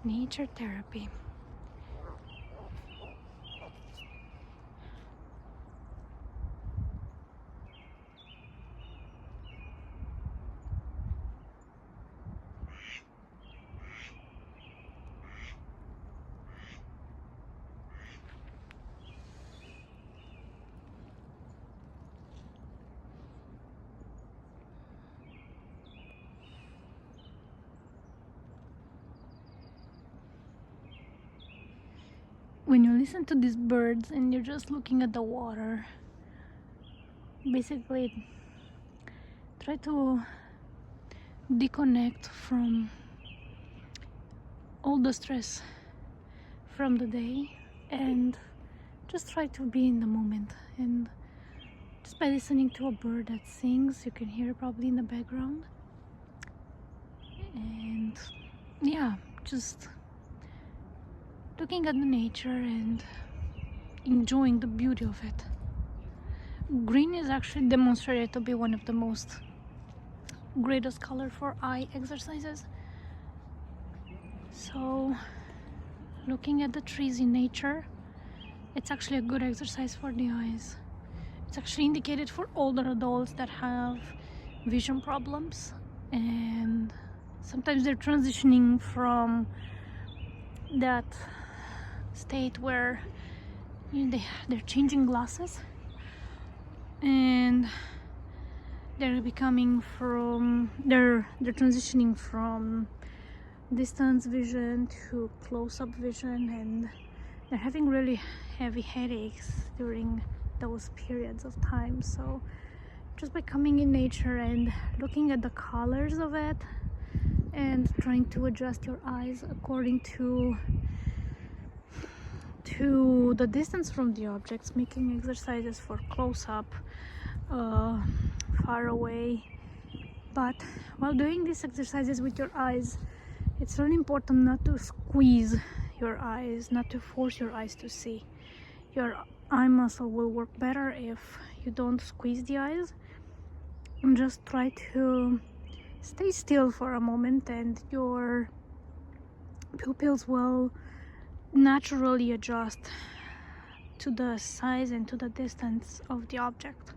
Nature therapy. When you listen to these birds and you're just looking at the water, basically try to disconnect from all the stress from the day and just try to be in the moment. And just by listening to a bird that sings, you can hear probably in the background, and yeah, just looking at the nature and enjoying the beauty of it. Green is actually demonstrated to be one of the most greatest color for eye exercises. So looking at the trees in nature, it's actually a good exercise for the eyes. It's actually indicated for older adults that have vision problems, and sometimes they're transitioning from that state where they're changing glasses and they're transitioning from distance vision to close-up vision, and they're having really heavy headaches during those periods of time. So just by coming in nature and looking at the colors of it and trying to adjust your eyes according to the distance from the objects, making exercises for close-up, far away. But while doing these exercises with your eyes, it's really important not to squeeze your eyes, not to force your eyes to see. Your eye muscle will work better if you don't squeeze the eyes, and just try to stay still for a moment, and your pupils will naturally adjust to the size and to the distance of the object.